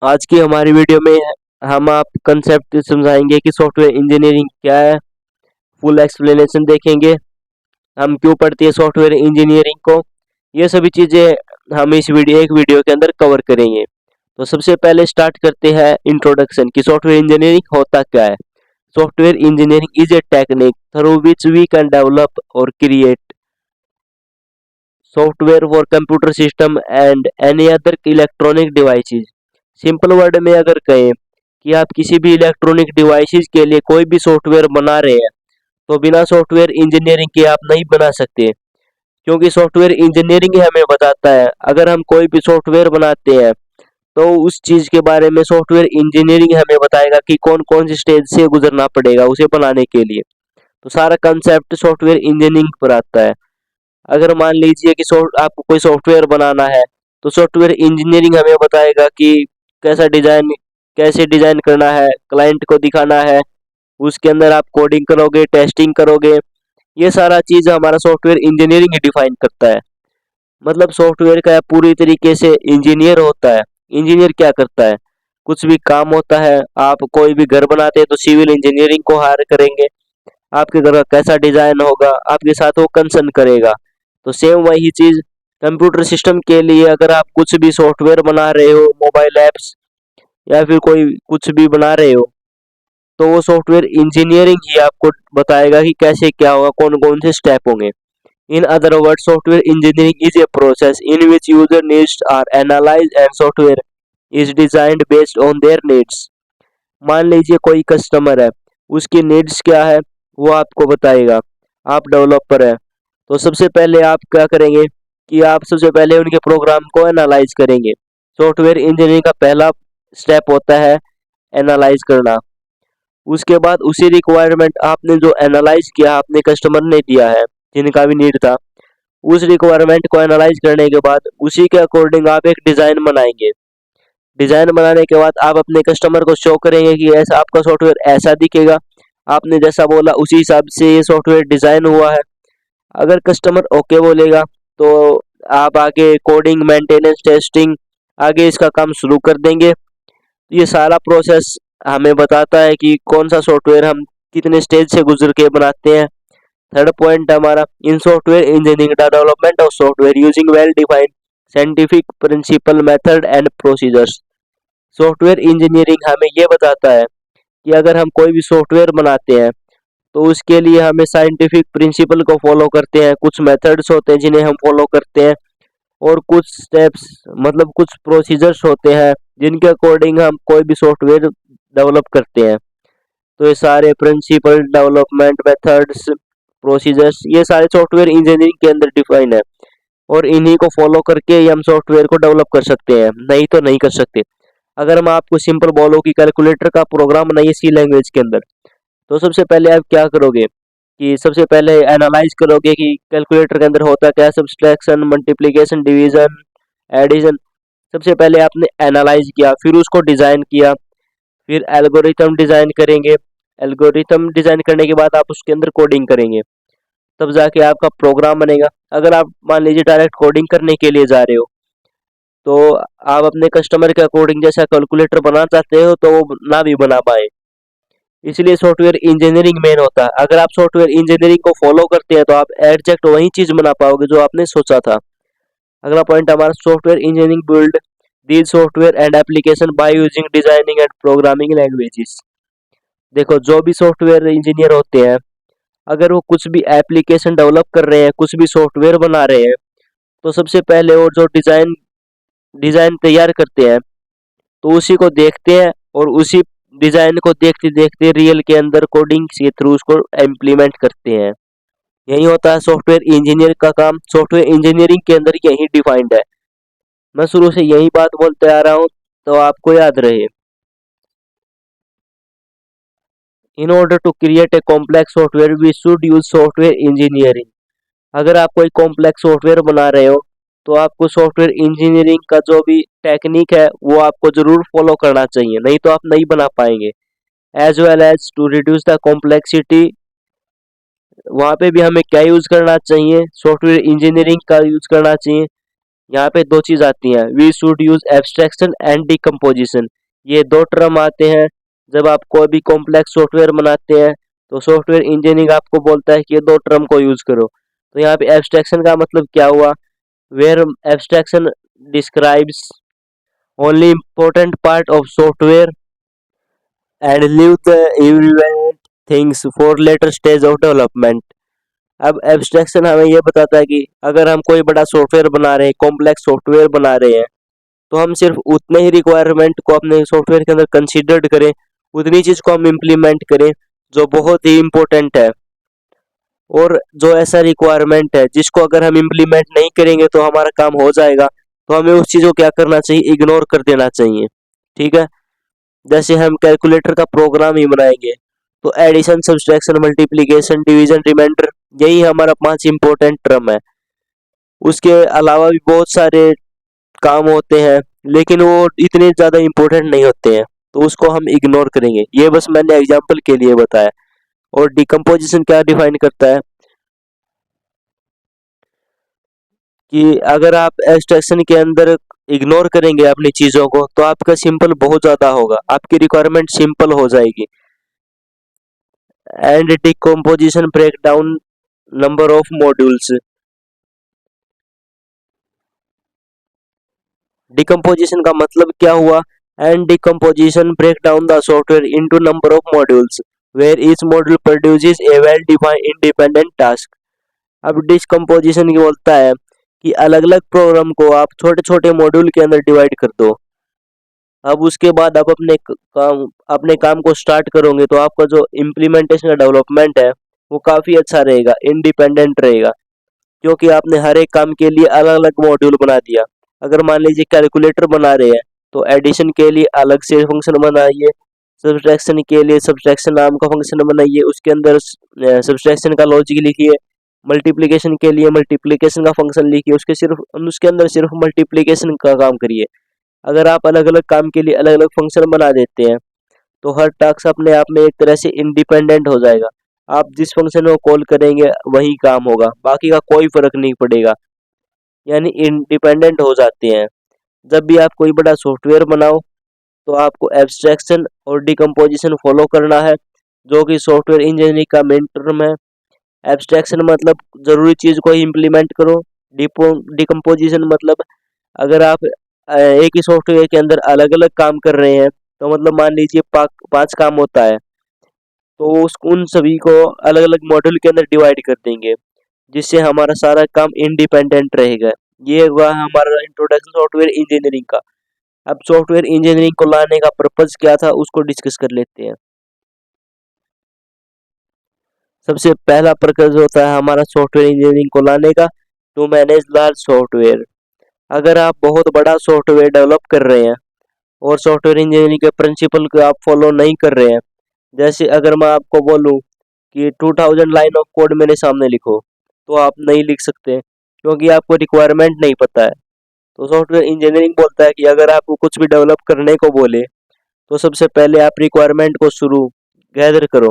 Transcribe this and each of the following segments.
आज की हमारी वीडियो में हम आप कंसेप्ट समझाएंगे कि सॉफ्टवेयर इंजीनियरिंग क्या है। फुल एक्सप्लेनेशन देखेंगे, हम क्यों पढ़ती है सॉफ्टवेयर इंजीनियरिंग को। ये सभी चीज़ें हम इस एक वीडियो के अंदर कवर करेंगे। तो सबसे पहले स्टार्ट करते हैं इंट्रोडक्शन कि सॉफ्टवेयर इंजीनियरिंग होता क्या है। Software engineering is a technique through which we can develop और create software for computer system and any other electronic devices. Simple word में अगर कहें कि आप किसी भी इलेक्ट्रॉनिक डिवाइसेस के लिए कोई भी सॉफ्टवेयर बना रहे हैं तो बिना सॉफ्टवेयर इंजीनियरिंग के आप नहीं बना सकते, क्योंकि सॉफ्टवेयर इंजीनियरिंग ही हमें बताता है। अगर हम कोई भी सॉफ्टवेयर बनाते हैं तो उस चीज़ के बारे में सॉफ्टवेयर इंजीनियरिंग हमें बताएगा कि कौन कौन सी स्टेज से गुजरना पड़ेगा उसे बनाने के लिए। तो सारा कंसेप्ट सॉफ्टवेयर इंजीनियरिंग पर आता है। अगर मान लीजिए कि आपको कोई सॉफ्टवेयर बनाना है तो सॉफ्टवेयर इंजीनियरिंग हमें बताएगा कि कैसे डिजाइन करना है, क्लाइंट को दिखाना है, उसके अंदर आप कोडिंग करोगे, टेस्टिंग करोगे। ये सारा चीज हमारा सॉफ्टवेयर इंजीनियरिंग ही डिफाइन करता है। मतलब सॉफ्टवेयर का पूरी तरीके से इंजीनियर होता है। इंजीनियर क्या करता है, कुछ भी काम होता है, आप कोई भी घर बनाते हैं तो सिविल इंजीनियरिंग को हायर करेंगे। आपके घर का कैसा डिजाइन होगा आपके साथ वो कंसर्न करेगा। तो सेम वही चीज कंप्यूटर सिस्टम के लिए, अगर आप कुछ भी सॉफ्टवेयर बना रहे हो, मोबाइल ऐप्स या फिर कोई कुछ भी बना रहे हो, तो वो सॉफ्टवेयर इंजीनियरिंग ही आपको बताएगा कि कैसे क्या होगा, कौन कौन से स्टेप होंगे। In other word software engineering is a process in which user needs are analyse and software is designed based on their needs. मान लीजिए कोई कस्टमर है, उसकी नीड्स क्या है वो आपको बताएगा। आप डेवलपर है तो सबसे पहले आप क्या करेंगे कि आप सबसे पहले उनके प्रोग्राम को एनालाइज करेंगे। सॉफ्टवेयर इंजीनियरिंग का पहला स्टेप होता है एनालाइज करना। उसके बाद उसी रिक्वायरमेंट आपने जो एनालाइज किया, आपने कस्टमर ने दिया है जिनका भी नीड था, उस रिक्वायरमेंट को एनालाइज करने के बाद उसी के अकॉर्डिंग आप एक डिजाइन बनाएंगे। डिजाइन बनाने के बाद आप अपने कस्टमर को शो करेंगे कि ऐसा आपका सॉफ्टवेयर ऐसा दिखेगा, आपने जैसा बोला उसी हिसाब से ये सॉफ्टवेयर डिजाइन हुआ है। अगर कस्टमर ओके बोलेगा तो आप आगे कोडिंग, मेंटेनेंस, टेस्टिंग, आगे इसका काम शुरू कर देंगे। ये सारा प्रोसेस हमें बताता है कि कौन सा सॉफ्टवेयर हम कितने स्टेज से गुजर के बनाते हैं। थर्ड पॉइंट हमारा, in software engineering the development of software using well defined scientific principle, method and procedures. Software engineering हमें ये बताता है कि अगर हम कोई भी सॉफ्टवेयर बनाते हैं तो उसके लिए हमें साइंटिफिक प्रिंसिपल को फॉलो करते हैं, कुछ मेथड्स होते हैं जिन्हें हम फॉलो करते हैं, और कुछ स्टेप्स मतलब कुछ प्रोसीजर्स होते हैं जिनके अकॉर्डिंग हम कोई भी सॉफ्टवेयर डेवलप करते हैं। तो ये सारे प्रिंसिपल, डेवलपमेंट मेथड्स, प्रोसीजर्स, ये सारे सॉफ्टवेयर इंजीनियरिंग के अंदर डिफाइन है, और इन्हीं को फॉलो करके ही हम सॉफ्टवेयर को डेवलप कर सकते हैं, नहीं तो नहीं कर सकते। अगर मैं आपको सिंपल बोलूँ कि कैलकुलेटर का प्रोग्राम बनाइए सी लैंग्वेज के अंदर, तो सबसे पहले आप क्या करोगे कि सबसे पहले एनालाइज करोगे कि कैलकुलेटर के अंदर होता क्या है, सब्सट्रैक्शन, मल्टीप्लिकेशन, डिवीजन, एडिशन। सबसे पहले आपने एनालाइज किया, फिर उसको डिजाइन किया, फिर एल्गोरिथम डिजाइन करेंगे। एल्गोरिथम डिजाइन करने के बाद आप उसके अंदर कोडिंग करेंगे, तब जाके आपका प्रोग्राम बनेगा। अगर आप मान लीजिए डायरेक्ट कोडिंग करने के लिए जा रहे हो तो आप अपने कस्टमर के अकॉर्डिंग जैसा कैलकुलेटर बनाना चाहते हो तो वो ना भी बना पाए। इसलिए सॉफ्टवेयर इंजीनियरिंग मेन होता है। अगर आप सॉफ्टवेयर इंजीनियरिंग को फॉलो करते हैं तो आप एग्जैक्ट वही चीज बना पाओगे जो आपने सोचा था। अगला पॉइंट हमारा, software engineering build these software and application by using designing and programming languages. देखो, जो भी सॉफ्टवेयर इंजीनियर होते हैं, अगर वो कुछ भी एप्लीकेशन डेवलप कर रहे हैं, कुछ भी सॉफ्टवेयर बना रहे हैं, तो सबसे पहले वो जो डिजाइन डिजाइन तैयार करते हैं तो उसी को देखते हैं, और उसी डिजाइन को देखते देखते रियल के अंदर कोडिंग के थ्रू उसको इम्प्लीमेंट करते हैं। यही होता है सॉफ्टवेयर इंजीनियर का काम। सॉफ्टवेयर इंजीनियरिंग के अंदर यही डिफाइंड है। मैं शुरू से यही बात बोलते आ रहा हूँ तो आपको याद रहे। In order to create a complex software we should use software engineering. अगर आप कोई कॉम्प्लेक्स सॉफ्टवेयर बना रहे हो तो आपको सॉफ्टवेयर इंजीनियरिंग का जो भी टेक्निक है वो आपको जरूर फॉलो करना चाहिए, नहीं तो आप नहीं बना पाएंगे। As well as to reduce the complexity, वहाँ पे भी हमें क्या यूज करना चाहिए, सॉफ्टवेयर इंजीनियरिंग का यूज करना चाहिए। यहाँ पे दो चीज आती हैं, we should use abstraction and decomposition. ये दो टर्म आते हैं जब आप कोई भी कॉम्प्लेक्स सॉफ्टवेयर बनाते हैं, तो सॉफ्टवेयर इंजीनियरिंग आपको बोलता है कि ये दो टर्म को यूज करो। तो यहाँ पे एब्स्ट्रैक्शन का मतलब क्या हुआ, where abstraction describes only important part of software and leave the irrelevant things for later stage of development. अब एब्स्ट्रैक्शन हमें यह बताता है कि अगर हम कोई बड़ा सॉफ्टवेयर बना रहे हैं, कॉम्प्लेक्स सॉफ्टवेयर बना रहे हैं, तो हम सिर्फ उतने ही रिक्वायरमेंट को अपने सॉफ्टवेयर के अंदर कंसीडर्ड करें, उतनी चीज को हम इम्प्लीमेंट करें जो बहुत ही इम्पोर्टेंट है। और जो ऐसा रिक्वायरमेंट है जिसको अगर हम इम्प्लीमेंट नहीं करेंगे तो हमारा काम हो जाएगा, तो हमें उस चीज को क्या करना चाहिए, इग्नोर कर देना चाहिए। ठीक है, जैसे हम कैलकुलेटर का प्रोग्राम ही बनाएंगे, तो addition, subtraction, multiplication, division, remainder, यही हमारा 5 इंपॉर्टेंट टर्म है। उसके अलावा भी बहुत सारे काम होते हैं, लेकिन वो इतने ज्यादा इंपॉर्टेंट नहीं होते हैं, तो उसको हम इग्नोर करेंगे। ये बस मैंने एग्जांपल के लिए बताया। और डिकम्पोजिशन क्या डिफाइन करता है कि अगर आप एब्स्ट्रैक्शन के अंदर इग्नोर करेंगे अपनी चीजों को, तो आपका सिंपल बहुत ज्यादा होगा, आपकी रिक्वायरमेंट सिंपल हो जाएगी। And decomposition break down number of modules. Decomposition का मतलब क्या हुआ, and decomposition break down the software into number of modules where each module produces a well defined independent task. अब डिकम्पोजिशन ये बोलता है कि अलग अलग प्रोग्राम को आप छोटे छोटे मॉड्यूल के अंदर डिवाइड कर दो। अब उसके बाद आप अपने काम को स्टार्ट करोगे, तो आपका जो इम्प्लीमेंटेशन का डेवलपमेंट है वो काफी अच्छा रहेगा, इंडिपेंडेंट रहेगा, क्योंकि आपने हर एक काम के लिए अलग अलग मॉड्यूल बना दिया। अगर मान लीजिए कैलकुलेटर बना रहे हैं, तो एडिशन के लिए अलग से फंक्शन बनाइए, सब्सट्रैक्शन के लिए सब्सट्रैक्शन नाम का फंक्शन बनाइए, उसके अंदर सब्सट्रैक्शन का लॉजिक लिखिए, मल्टीप्लिकेशन के लिए मल्टीप्लिकेशन का फंक्शन लिखिए, उसके अंदर सिर्फ मल्टीप्लिकेशन का काम करिए। अगर आप अलग अलग काम के लिए अलग अलग फंक्शन बना देते हैं, तो हर टास्क अपने आप में एक तरह से इंडिपेंडेंट हो जाएगा। आप जिस फंक्शन को कॉल करेंगे वही काम होगा, बाकी का कोई फर्क नहीं पड़ेगा, यानी इंडिपेंडेंट हो जाते हैं। जब भी आप कोई बड़ा सॉफ्टवेयर बनाओ, तो आपको एब्स्ट्रैक्शन और डिकम्पोजिशन फॉलो करना है, जो कि सॉफ्टवेयर इंजीनियरिंग का मेन टर्म है। एब्स्ट्रैक्शन मतलब जरूरी चीज को इम्प्लीमेंट करो, डिकम्पोजिशन मतलब अगर आप एक ही सॉफ्टवेयर के अंदर अलग अलग काम कर रहे हैं, तो मतलब मान लीजिए 5 काम होता है, तो उन सभी को अलग अलग मॉड्यूल के अंदर डिवाइड कर देंगे, जिससे हमारा सारा काम इंडिपेंडेंट रहेगा। ये हुआ हमारा इंट्रोडक्शन सॉफ्टवेयर इंजीनियरिंग का। अब सॉफ्टवेयर इंजीनियरिंग को लाने का पर्पज क्या था, उसको डिस्कस कर लेते हैं। सबसे पहला पर्पज होता है हमारा सॉफ्टवेयर इंजीनियरिंग को लाने का, टू मैनेज लार्ज सॉफ्टवेयर। अगर आप बहुत बड़ा सॉफ्टवेयर डेवलप कर रहे हैं और सॉफ्टवेयर इंजीनियरिंग के प्रिंसिपल को आप फॉलो नहीं कर रहे हैं, जैसे अगर मैं आपको बोलूं कि 2000 लाइन ऑफ कोड मेरे सामने लिखो, तो आप नहीं लिख सकते, क्योंकि आपको रिक्वायरमेंट नहीं पता है। तो सॉफ्टवेयर इंजीनियरिंग बोलता है कि अगर आपको कुछ भी डेवलप करने को बोले, तो सबसे पहले आप रिक्वायरमेंट को शुरू गैदर करो,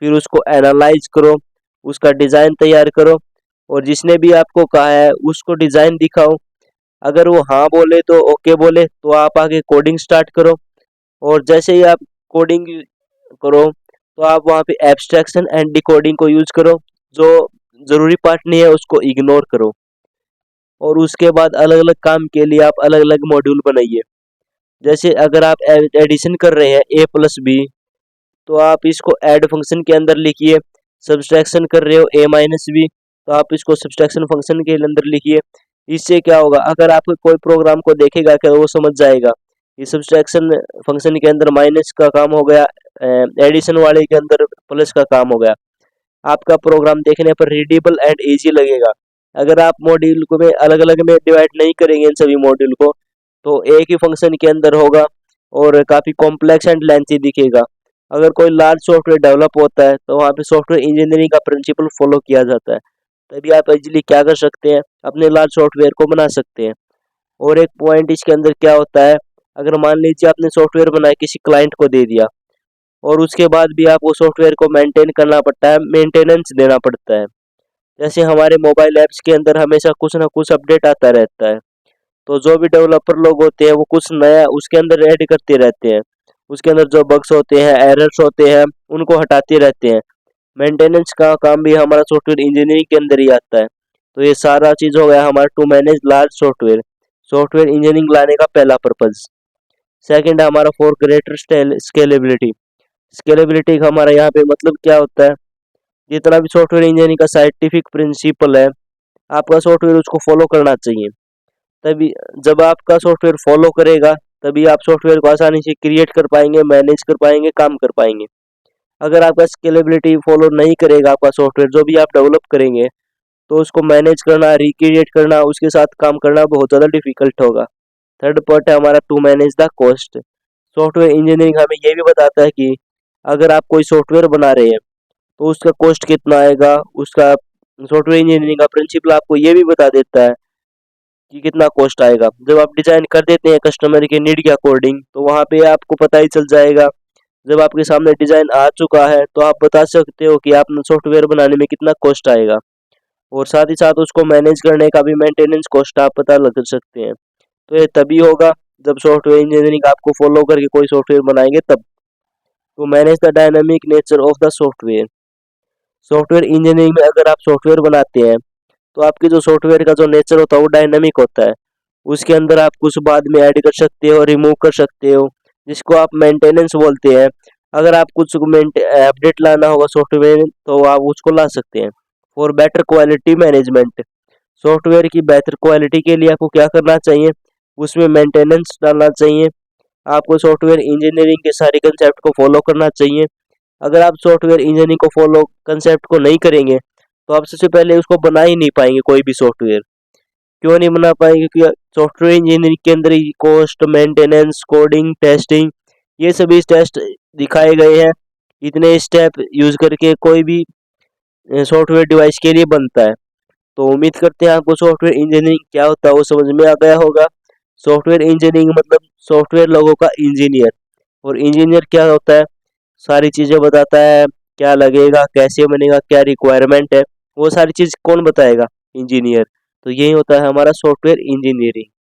फिर उसको एनालाइज करो, उसका डिज़ाइन तैयार करो, और जिसने भी आपको कहा है उसको डिज़ाइन दिखाओ। अगर वो हाँ बोले तो ओके बोले, तो आप आगे कोडिंग स्टार्ट करो, और जैसे ही आप कोडिंग करो, तो आप वहाँ पे एब्स्ट्रैक्शन एंड डिकोडिंग को यूज करो, जो जरूरी पार्ट नहीं है उसको इग्नोर करो। और उसके बाद अलग अलग काम के लिए आप अलग अलग मॉड्यूल बनाइए। जैसे अगर आप एडिशन कर रहे हैं a प्लस बी, तो आप इसको ऐड फंक्शन के अंदर लिखिए। सब्सट्रैक्शन कर रहे हो a माइनस बी, तो आप इसको सब्सट्रैक्शन फंक्शन के अंदर लिखिए। इससे क्या होगा, अगर आप कोई प्रोग्राम को देखेगा क्या, वो समझ जाएगा कि सब्सट्रैक्शन फंक्शन के अंदर माइनस का काम हो गया, एडिशन वाले के अंदर प्लस का काम हो गया। आपका प्रोग्राम देखने पर रीडेबल एंड इजी लगेगा। अगर आप मॉड्यूल को में अलग अलग में डिवाइड नहीं करेंगे इन सभी मॉड्यूल को, तो एक ही फंक्शन के अंदर होगा और काफ़ी कॉम्प्लेक्स एंड लेंथी दिखेगा। अगर कोई लार्ज सॉफ्टवेयर डेवलप होता है, तो वहाँ पे सॉफ्टवेयर इंजीनियरिंग का प्रिंसिपल फॉलो किया जाता है, तभी आप इजीली क्या कर सकते हैं, अपने लार्ज सॉफ्टवेयर को बना सकते हैं। और एक पॉइंट इसके अंदर क्या होता है, अगर मान लीजिए आपने सॉफ्टवेयर बनाया, किसी क्लाइंट को दे दिया, और उसके बाद भी आपको सॉफ्टवेयर को मेंटेन करना पड़ता है, मेंटेनेंस देना पड़ता है। जैसे हमारे मोबाइल ऐप्स के अंदर हमेशा कुछ ना कुछ अपडेट आता रहता है, तो जो भी डेवलपर लोग होते हैं वो कुछ नया उसके अंदर ऐड करते रहते हैं, उसके अंदर जो बग्स होते हैं, एरर्स होते हैं, उनको हटाते रहते हैं। मेंटेनेंस का काम भी हमारा सॉफ्टवेयर इंजीनियरिंग के अंदर ही आता है। तो ये सारा चीज हो गया हमारा to manage large software, software engineering लाने का पहला पर्पज। सेकंड है हमारा फॉर ग्रेटर स्केलेबिलिटी। स्केलेबिलिटी का हमारा यहाँ पे मतलब क्या होता है, जितना भी सॉफ्टवेयर इंजीनियरिंग का साइंटिफिक प्रिंसिपल है, आपका सॉफ्टवेयर उसको फॉलो करना चाहिए। तभी जब आपका सॉफ्टवेयर फॉलो करेगा तभी आप सॉफ्टवेयर को आसानी से क्रिएट कर पाएंगे, मैनेज कर पाएंगे, काम कर पाएंगे। अगर आपका स्केलेबिलिटी फॉलो नहीं करेगा, आपका सॉफ्टवेयर जो भी आप डेवलप करेंगे, तो उसको मैनेज करना, रिक्रिएट करना, उसके साथ काम करना बहुत ज़्यादा डिफिकल्ट होगा। थर्ड पार्ट है हमारा to manage the cost. Software engineering हमें ये भी बताता है कि अगर आप कोई सॉफ्टवेयर बना रहे हैं तो उसका कॉस्ट कितना आएगा। उसका सॉफ्टवेयर इंजीनियरिंग का प्रिंसिपल आपको ये भी बता देता है कि कितना कॉस्ट आएगा। जब आप डिजाइन कर देते हैं कस्टमर के नीड के अकॉर्डिंग, तो वहाँ पे आपको पता ही चल जाएगा। जब आपके सामने डिजाइन आ चुका है तो आप बता सकते हो कि आप सॉफ्टवेयर बनाने में कितना कॉस्ट आएगा, और साथ ही साथ उसको मैनेज करने का भी मेंटेनेंस कॉस्ट आप पता लग सकते हैं। तो ये तभी होगा जब सॉफ्टवेयर इंजीनियरिंग आपको फॉलो करके कोई सॉफ्टवेयर बनाएंगे तब। तो manage the dynamic nature of the software. Software engineering में अगर आप सॉफ्टवेयर बनाते हैं तो आपके जो सॉफ्टवेयर का जो नेचर होता है वो डायनामिक होता है। उसके अंदर आप कुछ बाद में ऐड कर सकते हो, रिमूव कर सकते हो, जिसको आप मेंटेनेंस बोलते हैं। अगर आप कुछ अपडेट लाना होगा सॉफ्टवेयर तो आप उसको ला सकते हैं। For better quality management, software की बेहतर क्वालिटी के लिए आपको क्या करना चाहिए, उसमें मेंटेनेंस डालना चाहिए। आपको सॉफ्टवेयर इंजीनियरिंग के सारे कंसेप्ट को फॉलो करना चाहिए। अगर आप सॉफ्टवेयर इंजीनियरिंग को फॉलो कंसेप्ट को नहीं करेंगे तो आप सबसे पहले उसको बना ही नहीं पाएंगे कोई भी सॉफ्टवेयर। क्यों नहीं बना पाएंगे, क्योंकि सॉफ्टवेयर इंजीनियरिंग के अंदर ही कॉस्ट, मेंटेनेंस, कोडिंग, टेस्टिंग, ये सभी टेस्ट दिखाए गए हैं। इतने स्टेप यूज करके कोई भी सॉफ्टवेयर डिवाइस के लिए बनता है। तो उम्मीद करते हैं आपको सॉफ्टवेयर इंजीनियरिंग क्या होता है वो समझ में आ गया होगा। सॉफ्टवेयर इंजीनियरिंग मतलब सॉफ्टवेयर लोगों का इंजीनियर। और इंजीनियर क्या होता है, सारी चीजें बताता है, क्या लगेगा, कैसे बनेगा, क्या रिक्वायरमेंट है, वो सारी चीज कौन बताएगा, इंजीनियर। तो यही होता है हमारा सॉफ्टवेयर इंजीनियरिंग।